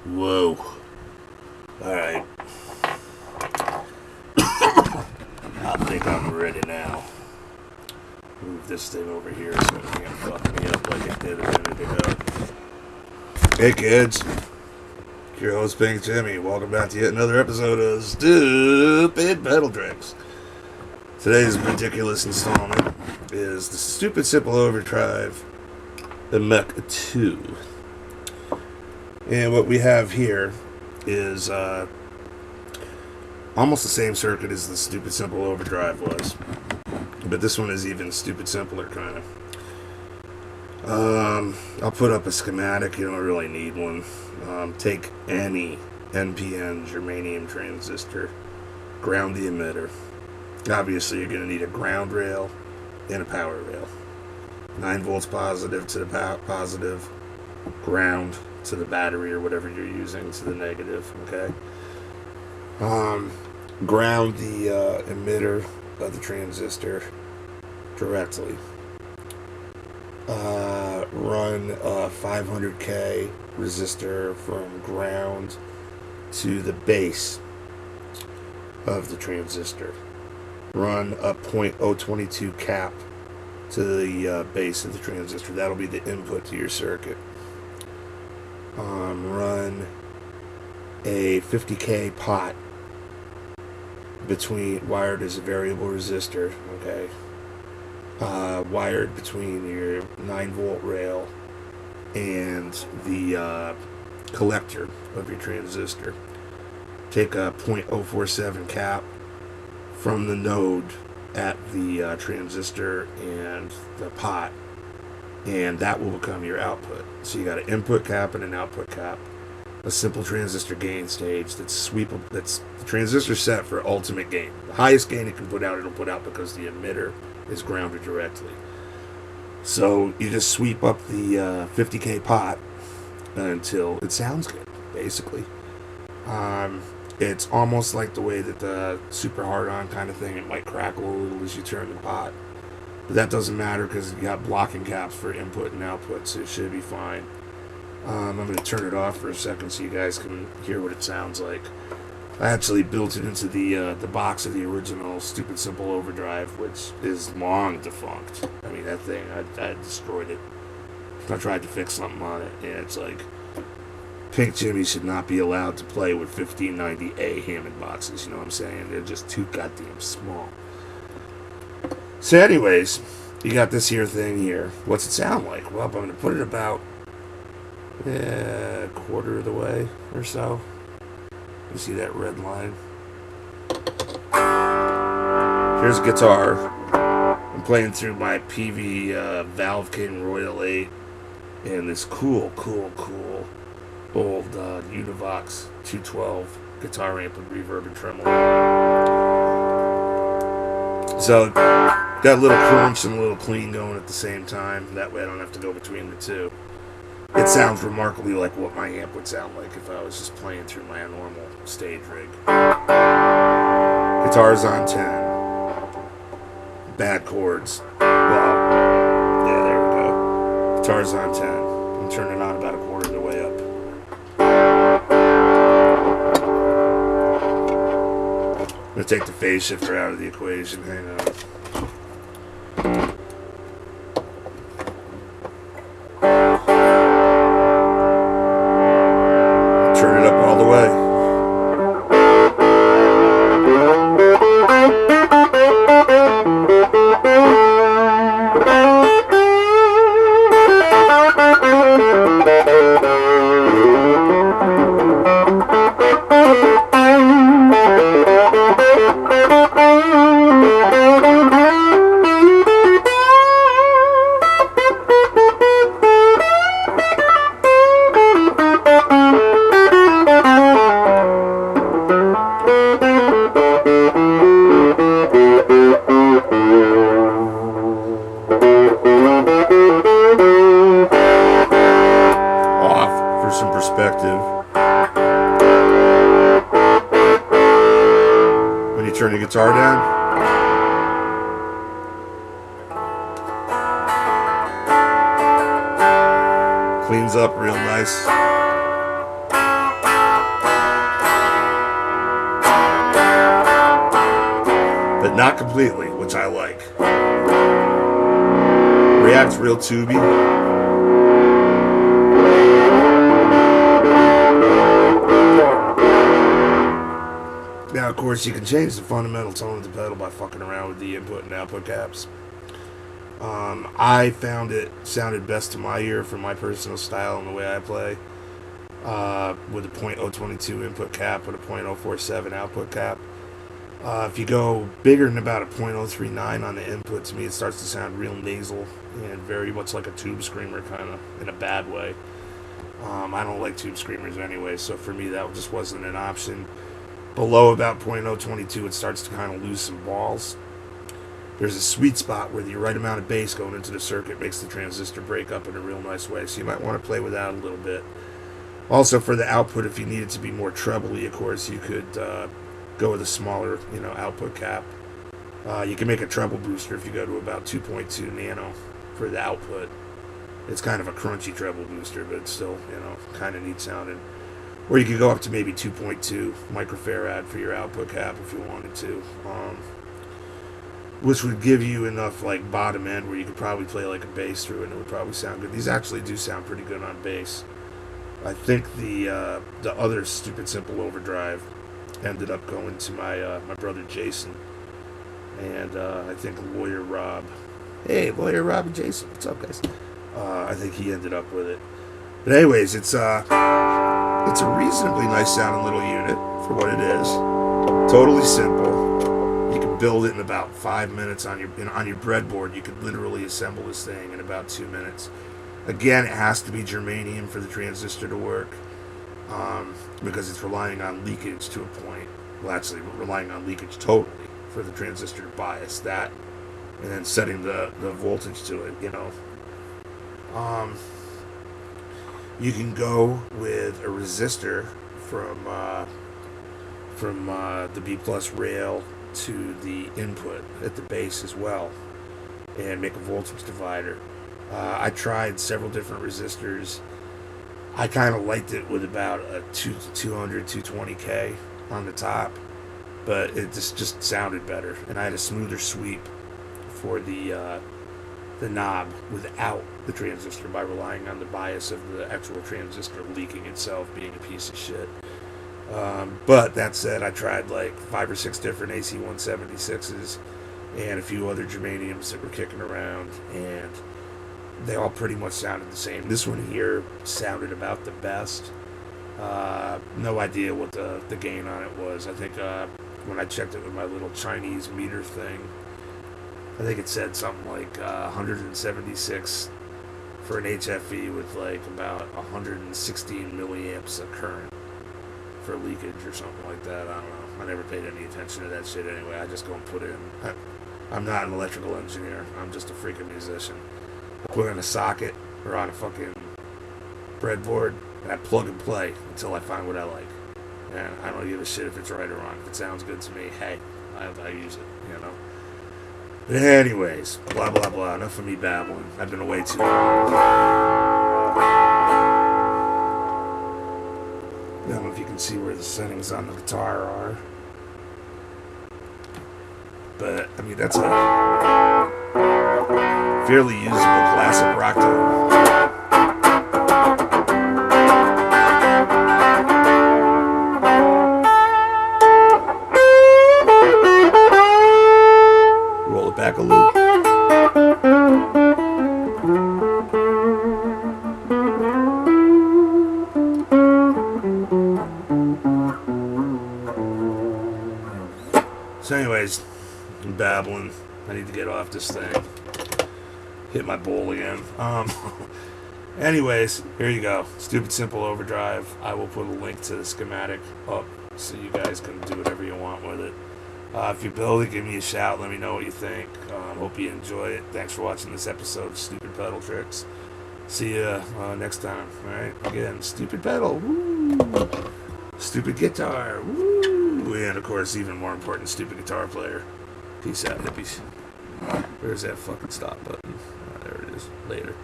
Whoa. Alright. I think I'm ready now. Move this thing over here so it can't fuck me up like it did a minute ago. Hey kids. Your host Pink Jimi. Welcome back to yet another episode of Stupid Pedal Tricks. Today's ridiculous installment is the Stupid Simple Overdrive, the Mech 2. And what we have here is almost the same circuit as the Stupid Simple Overdrive was. But this one is even stupid simpler, kind of. I'll put up a schematic. You don't really need one. Take any npn germanium transistor, ground the emitter. Obviously, you're going to need a ground rail and a power rail. 9 volts positive to the positive, ground to the battery or whatever you're using to the negative. Okay. Ground the emitter of the transistor directly. Run a 500k resistor from ground to the base of the transistor. Run a 0.022 cap to the base of the transistor. That'll be the input to your circuit. Run a 50k pot wired as a variable resistor, okay, wired between your 9 volt rail and the collector of your transistor. Take a 0.047 cap from the node at the transistor and the pot, and that will become your output. So you got an input cap and an output cap. A simple transistor gain stage that's the transistor set for ultimate gain. The highest gain it can put out, it'll put out because the emitter is grounded directly. So you just sweep up the 50k pot until it sounds good, basically. It's almost like the way that the super hard-on kind of thing, it might crackle a little as you turn the pot. But that doesn't matter because you got blocking caps for input and output, so it should be fine. I'm going to turn it off for a second so you guys can hear what it sounds like. I actually built it into the box of the original Stupid Simple Overdrive, which is long defunct. I mean, that thing, I destroyed it. I tried to fix something on it, and it's like, Pink Jimi should not be allowed to play with 1590A Hammond boxes, you know what I'm saying? They're just too goddamn small. So anyways, you got this here thing here. What's it sound like? Well, I'm going to put it about a quarter of the way or so. You see that red line? Here's a guitar. I'm playing through my PV Valve King Royal 8 and this cool old Univox 212 guitar amp with reverb and tremolo. So got a little crunch and a little clean going at the same time. That way I don't have to go between the two. It sounds remarkably like what my amp would sound like if I was just playing through my normal stage rig. Guitar's on 10. Bad chords. Well, yeah, there we go. Guitar's on 10. I'm turning it on about a quarter of the way up. I'm going to take the phase shifter out of the equation. Hang on. Turn it up all the way. When you turn the guitar down, Cleans up real nice. But not completely, which I like. Reacts real tubey. Now, of course, you can change the fundamental tone of the pedal by fucking around with the input and output caps. I found it sounded best to my ear for my personal style and the way I play. With a .022 input cap with a .047 output cap. If you go bigger than about a .039 on the input, to me it starts to sound real nasal and very much like a tube screamer, kind of in a bad way. I don't like tube screamers anyway, so for me that just wasn't an option. Below about .022 it starts to kind of lose some balls. There's a sweet spot where the right amount of bass going into the circuit makes the transistor break up in a real nice way, so you might want to play with that a little bit. Also, for the output, if you need it to be more trebly, of course, you could go with a smaller, output cap. You can make a treble booster if you go to about 2.2 nano for the output. It's kind of a crunchy treble booster, but it's still, kind of neat sounding. Or you could go up to maybe 2.2 microfarad for your output cap if you wanted to. Which would give you enough like bottom end where you could probably play like a bass through it and it would probably sound good. These actually do sound pretty good on bass. I think the other stupid simple overdrive ended up going to my brother Jason and I think Lawyer Rob. Hey, Lawyer Rob and Jason, what's up, guys? I think he ended up with it. But anyways, it's a reasonably nice sounding little unit for what it is. Totally simple. You can build it in about 5 minutes on your breadboard. You could literally assemble this thing in about 2 minutes. Again, it has to be germanium for the transistor to work because it's relying on leakage to a point. Well, actually, relying on leakage totally for the transistor to bias that, and then setting the voltage to it. You can go with a resistor from the B plus rail to the input at the base as well and make a voltage divider. I tried several different resistors. I kind of liked it with about a 200, 220K on the top, but it just sounded better, and I had a smoother sweep for the knob without the transistor by relying on the bias of the actual transistor leaking itself being a piece of shit. But that said, I tried like 5 or 6 different AC 176s and a few other germaniums that were kicking around, and they all pretty much sounded the same. This one here sounded about the best. No idea what the gain on it was. I think when I checked it with my little Chinese meter thing, I think it said something like 176 for an HFE with like about 116 milliamps of current for leakage or something like that. I don't know. I never paid any attention to that shit anyway. I just go and put it in. I'm not an electrical engineer. I'm just a freaking musician. I put it in a socket or on a fucking breadboard and I plug and play until I find what I like. And I don't give a shit if it's right or wrong. If it sounds good to me, hey, I use it, But anyways, blah, blah, blah. Enough of me babbling. I've been away too long. I don't know if you can see where the settings on the guitar are. But, I mean, that's a fairly usable classic rock tone. Roll it back a loop. So anyways, I'm babbling. I need to get off this thing. Hit my bowl again. Anyways, here you go. Stupid simple overdrive. I will put a link to the schematic up so you guys can do whatever you want with it. If you build it, give me a shout. Let me know what you think. Hope you enjoy it. Thanks for watching this episode of Stupid Pedal Tricks. See ya next time. Alright, again, stupid pedal. Woo! Stupid guitar. Woo! And of course, even more important, stupid guitar player. Peace out, hippies. Where's that fucking stop button? There it is. Later.